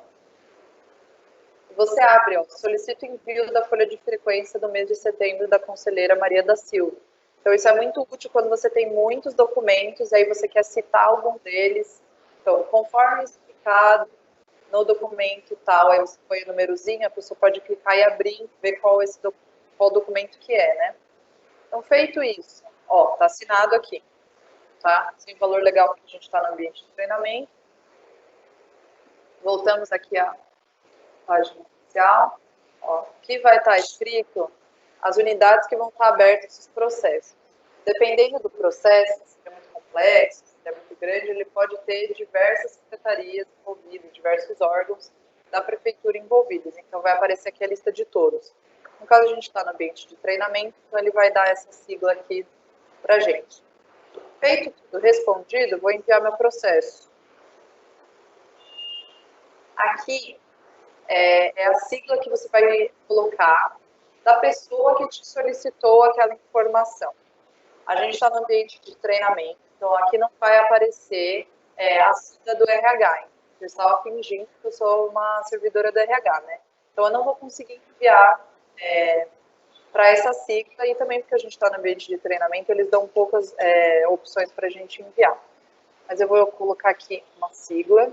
Você abre, ó, solicito envio da folha de frequência do mês de setembro da conselheira Maria da Silva. Então, isso é muito útil quando você tem muitos documentos, aí você quer citar algum deles. Então, conforme explicado no documento tal, aí você põe o númerozinho, a pessoa pode clicar e abrir, ver qual documento que é, né? Então, feito isso, ó, tá assinado aqui, tá? Sem valor legal, porque a gente está no ambiente de treinamento. Voltamos aqui à página inicial. Ó, aqui vai estar escrito as unidades que vão estar abertas os processos. Dependendo do processo, se é muito complexo, se é muito grande, ele pode ter diversas secretarias envolvidas, diversos órgãos da prefeitura envolvidos. Então, vai aparecer aqui a lista de todos. No caso, a gente está no ambiente de treinamento, então ele vai dar essa sigla aqui para a gente. Feito tudo respondido, vou enviar meu processo. Aqui é a sigla que você vai colocar da pessoa que te solicitou aquela informação. A gente está no ambiente de treinamento, então aqui não vai aparecer a sigla do RH. Eu estava fingindo que eu sou uma servidora do RH, né? Então eu não vou conseguir enviar para essa sigla, e também porque a gente está no ambiente de treinamento, eles dão poucas opções para a gente enviar. Mas eu vou colocar aqui uma sigla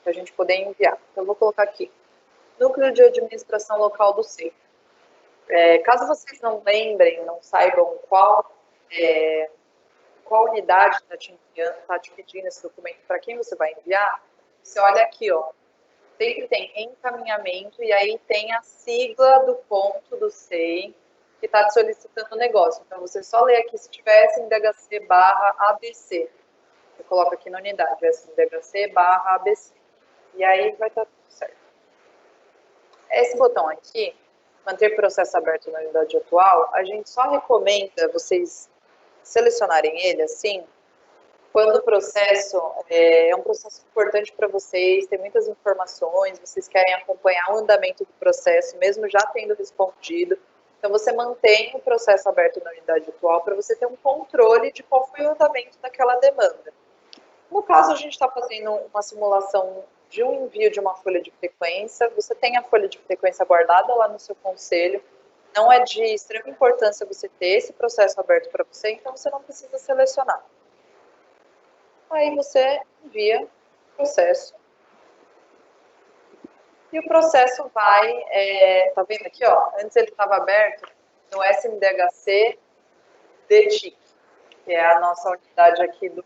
para a gente poder enviar. Então eu vou colocar aqui, Núcleo de Administração Local do SEI. Caso vocês não lembrem, não saibam qual unidade está te pedindo esse documento, para quem você vai enviar, você olha aqui, ó, sempre tem encaminhamento e aí tem a sigla do ponto do SEI que está te solicitando o negócio. Então, você só lê aqui se tiver SNDHC/ABC. Você coloca aqui na unidade, SNDHC/ABC. E aí vai estar tudo certo. Esse botão aqui, manter processo aberto na unidade atual, a gente só recomenda vocês selecionarem ele assim, quando o processo é um processo importante para vocês, tem muitas informações, vocês querem acompanhar o andamento do processo, mesmo já tendo respondido. Então, você mantém o processo aberto na unidade atual para você ter um controle de qual foi o andamento daquela demanda. No caso, a gente está fazendo uma simulação de um envio de uma folha de frequência, você tem a folha de frequência guardada lá no seu conselho, não é de extrema importância você ter esse processo aberto para você, então você não precisa selecionar. Aí você envia o processo. E o processo vai, tá vendo aqui, ó, antes ele estava aberto no SNDHC DTIC, que é a nossa unidade aqui do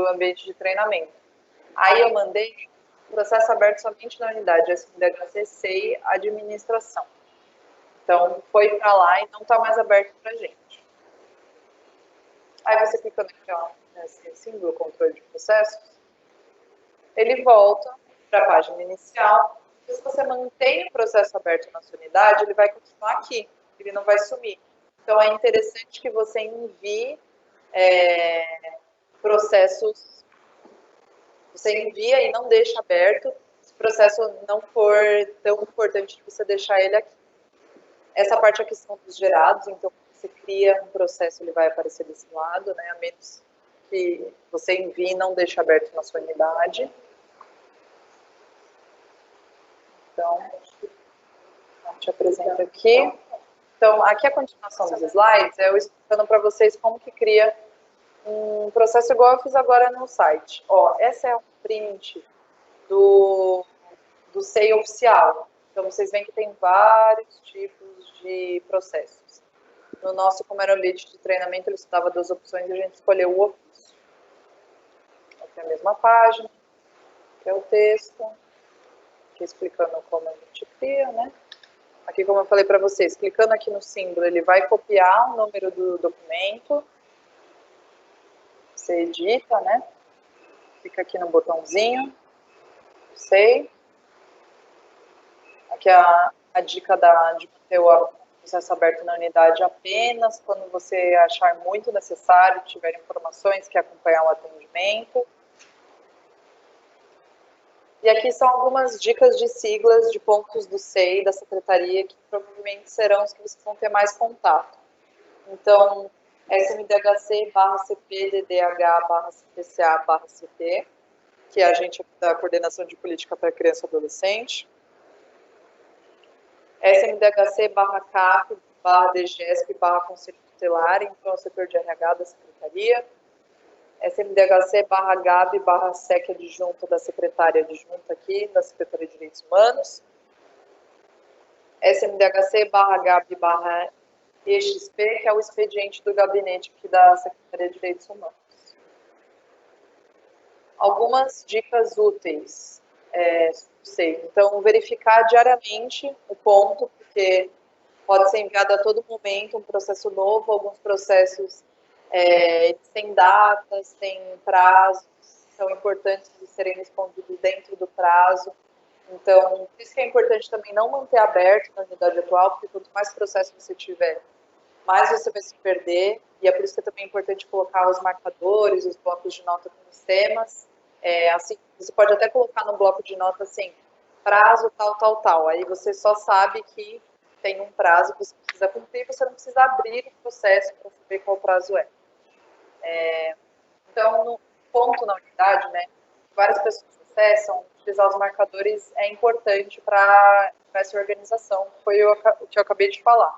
ambiente de treinamento. Aí eu mandei o processo aberto somente na unidade SNDHC SEI Administração. Então, foi para lá e não está mais aberto para a gente. Aí você clica aqui, ó, nesse símbolo, controle de processos, ele volta para a página inicial. Se você mantém o processo aberto na sua unidade, ele vai continuar aqui, ele não vai sumir. Então, é interessante que você envie processos, você envia e não deixa aberto, se o processo não for tão importante de você deixar ele aqui. Essa parte aqui são dos gerados, então você cria um processo, ele vai aparecer desse lado, né, a menos que você envie e não deixe aberto na sua unidade. Então, eu te apresento aqui. Então, aqui a continuação dos slides, eu explicando para vocês como que cria um processo igual eu fiz agora no site. Ó, essa é um print do SEI oficial. Então, vocês veem que tem vários tipos de processos. No nosso, como era o ambiente de treinamento, ele estudava 2 opções e a gente escolheu o ofício. Aqui é a mesma página, aqui é o texto, aqui explicando como a gente cria, né? Aqui, como eu falei para vocês, clicando aqui no símbolo, ele vai copiar o número do documento. Você edita, né? Clica aqui no botãozinho, sei. Aqui é a dica de manter o processo aberto na unidade apenas quando você achar muito necessário, tiver informações que acompanhar o atendimento. E aqui são algumas dicas de siglas de pontos do SEI, da Secretaria, que provavelmente serão os que vocês vão ter mais contato. Então, SMDHC/CPDDH/CPCA/CP, que é a gente da Coordenação de Política para Criança e Adolescente. SMDHC/CAP/DGESP/Conselho Tutelar, então é o setor de RH da Secretaria. SMDHC/GAB/SEC adjunta da secretária adjunta aqui, da Secretaria de Direitos Humanos. SMDHC/GAB/EXP, que é o expediente do gabinete aqui da Secretaria de Direitos Humanos. Algumas dicas úteis. Então, verificar diariamente o ponto, porque pode ser enviado a todo momento um processo novo, alguns processos eles têm datas, têm prazos, são importantes de serem respondidos dentro do prazo. Então, por isso que é importante também não manter aberto na unidade atual, porque quanto mais processo você tiver, mais você vai se perder, e é por isso que é também importante colocar os marcadores, os blocos de nota com os temas. Assim, você pode até colocar no bloco de nota assim, prazo tal, tal, tal. Aí você só sabe que tem um prazo que você precisa cumprir, você não precisa abrir o processo para saber qual prazo é. Então, no ponto na unidade, né, várias pessoas acessam, utilizar os marcadores é importante para essa organização, foi o que eu acabei de falar.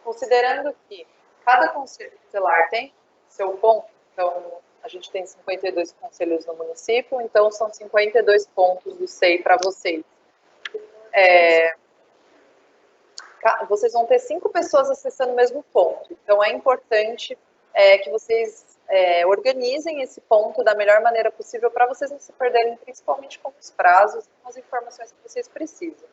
Considerando que cada conselho tutelar tem seu ponto, então a gente tem 52 conselhos no município, então são 52 pontos do SEI para vocês. Vocês vão ter 5 pessoas acessando o mesmo ponto, então é importante que vocês organizem esse ponto da melhor maneira possível para vocês não se perderem, principalmente com os prazos e com as informações que vocês precisam.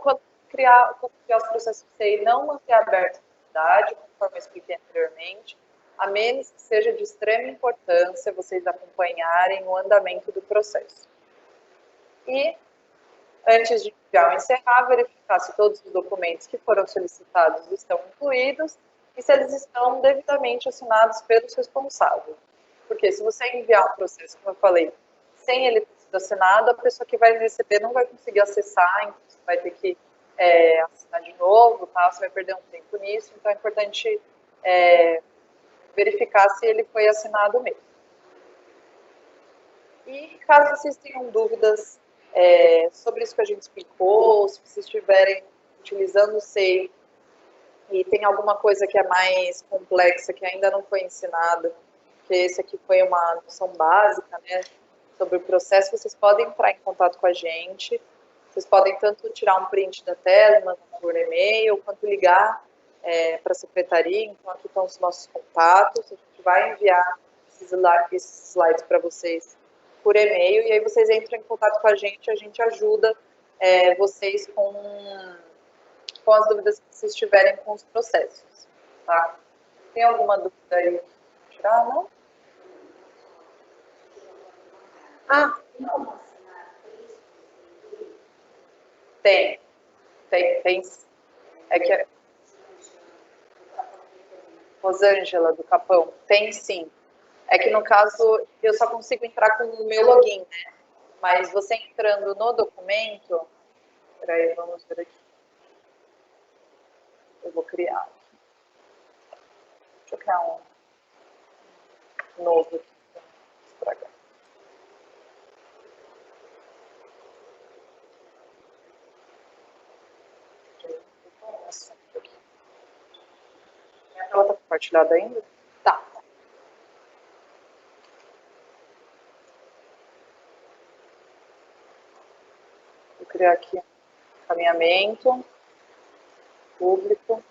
Quando criar os processos de SEI, não manter aberto a unidade, conforme eu expliquei anteriormente, a menos que seja de extrema importância vocês acompanharem o andamento do processo. E, antes de enviar ou encerrar, verificar se todos os documentos que foram solicitados estão incluídos e se eles estão devidamente assinados pelos responsáveis. Porque se você enviar um processo, como eu falei, sem ele ter sido assinado, a pessoa que vai receber não vai conseguir acessar, então você vai ter que assinar de novo, tá? Você vai perder um tempo nisso, então é importante verificar se ele foi assinado mesmo. E caso vocês tenham dúvidas sobre isso que a gente explicou, se vocês estiverem utilizando o SEI e tem alguma coisa que é mais complexa, que ainda não foi ensinada, que esse aqui foi uma noção básica, né, sobre o processo, vocês podem entrar em contato com a gente, vocês podem tanto tirar um print da tela, mandar por e-mail, quanto ligar para a secretaria. Então aqui estão os nossos contatos, a gente vai enviar esses slides para vocês por e-mail, e aí vocês entram em contato com a gente ajuda vocês com as dúvidas que vocês tiverem com os processos, tá? Tem alguma dúvida aí? Tirar, não? Tem. É que Rosângela, do Capão? Tem sim. É que no caso, eu só consigo entrar com o meu login, né? Mas você entrando no documento... Peraí, vamos ver aqui. Eu vou criar. Deixa eu criar um novo aqui. Estragar. Ela está compartilhada ainda? Tá. Vou criar aqui um encaminhamento público.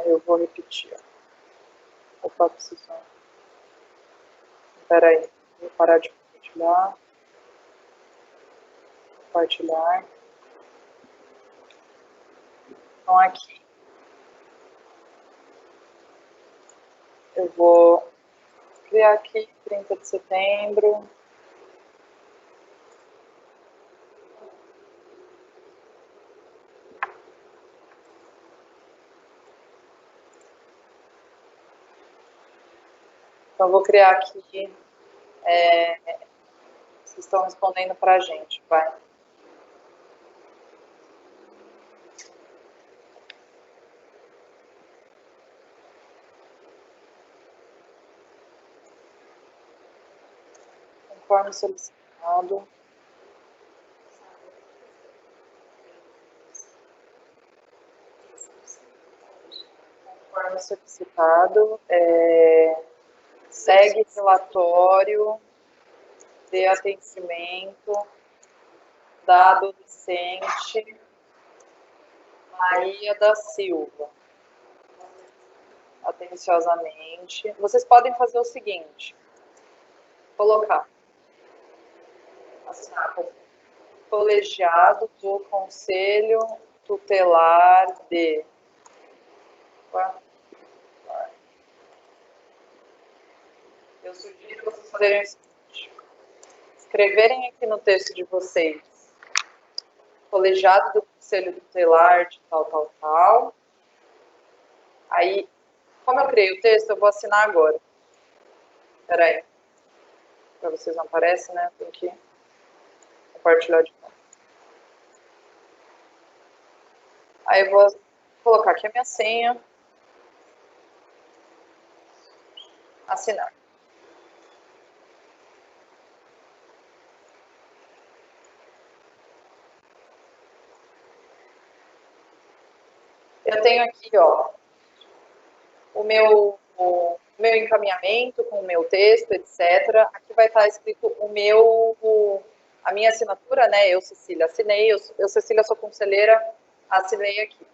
Eu vou repetir. Opa, preciso. Espera aí. Vou parar de compartilhar. Compartilhar. Então, aqui. Eu vou criar aqui 30 de setembro. Então, eu vou criar aqui. Vocês estão respondendo para a gente, vai. Conforme solicitado. Conforme solicitado, segue relatório de atendimento da adolescente Maria da Silva. Atenciosamente. Vocês podem fazer o seguinte, colocar, assinar como colegiado do Conselho Tutelar de... Eu sugiro que vocês fazerem o seguinte, escreverem aqui no texto de vocês, colegiado do Conselho Tutelar de tal, tal, tal. Aí, como eu criei o texto, eu vou assinar agora. Espera aí. Para vocês não aparecem, né? Tem que compartilhar de novo. Aí eu vou colocar aqui a minha senha. Assinar. Eu tenho aqui, ó, o meu encaminhamento com o meu texto, etc. Aqui vai estar escrito a minha assinatura, né? Eu, Cecília, assinei. Eu, Cecília, sou conselheira, assinei aqui.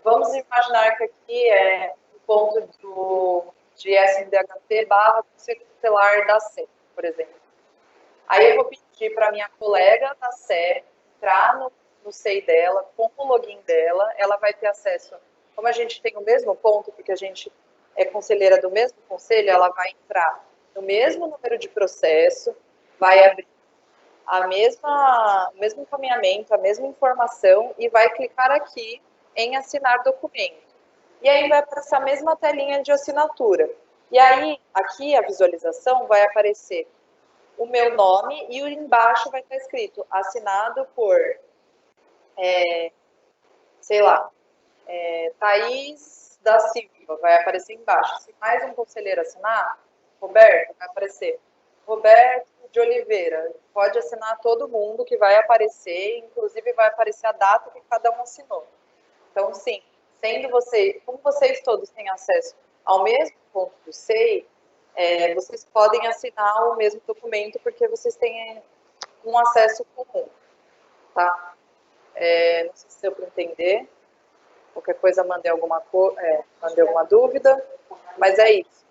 Vamos imaginar que aqui é o ponto de SNDHC / Conselho Tutelar da SE, por exemplo. Aí eu vou pedir para minha colega da SE entrar no SEI dela, com o login dela, ela vai ter acesso. Como a gente tem o mesmo ponto, porque a gente é conselheira do mesmo conselho, ela vai entrar no mesmo número de processo, vai abrir o mesmo encaminhamento, a mesma informação e vai clicar aqui em assinar documento. E aí vai aparecer a mesma telinha de assinatura. E aí, aqui a visualização vai aparecer o meu nome e embaixo vai estar escrito assinado por, sei lá, Thaís da Silva, vai aparecer embaixo. Se mais um conselheiro assinar, Roberto, vai aparecer Roberto de Oliveira. Pode assinar todo mundo que vai aparecer, inclusive vai aparecer a data que cada um assinou. Então, sim, como vocês todos têm acesso ao mesmo ponto do SEI, vocês podem assinar o mesmo documento porque vocês têm um acesso comum, tá? Não sei se deu para entender. Qualquer coisa, mandei alguma dúvida, mas é isso.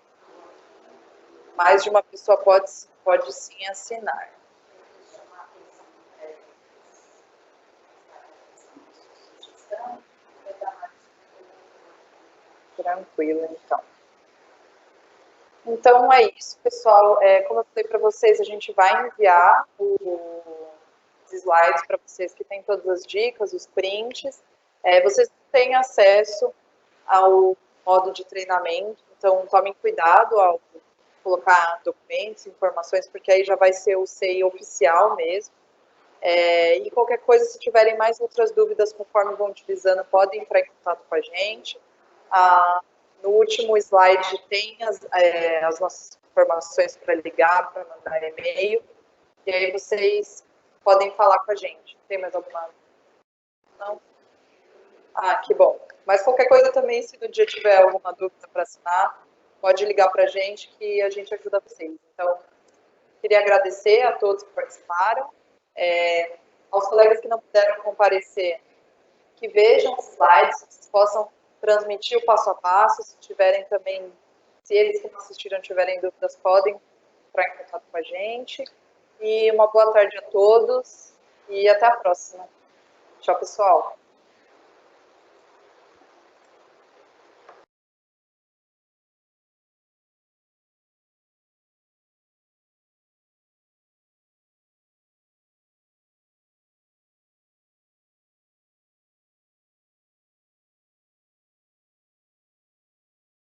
Mais de uma pessoa pode sim assinar. Tranquilo, então. Então, é isso, pessoal. Como eu falei para vocês, a gente vai enviar slides para vocês que tem todas as dicas, os prints. Vocês têm acesso ao modo de treinamento, então tomem cuidado ao colocar documentos, informações, porque aí já vai ser o CI oficial mesmo. E qualquer coisa, se tiverem mais outras dúvidas conforme vão utilizando, podem entrar em contato com a gente. No último slide tem as nossas informações para ligar, para mandar e-mail, e aí vocês podem falar com a gente. Tem mais alguma? Não? Que bom. Mas qualquer coisa também, se no dia tiver alguma dúvida para assinar, pode ligar para a gente que a gente ajuda vocês. Então, queria agradecer a todos que participaram, aos colegas que não puderam comparecer, que vejam os slides, que vocês possam transmitir o passo a passo, se tiverem também, se eles que não assistiram tiverem dúvidas, podem entrar em contato com a gente. E uma boa tarde a todos e até a próxima. Tchau, pessoal.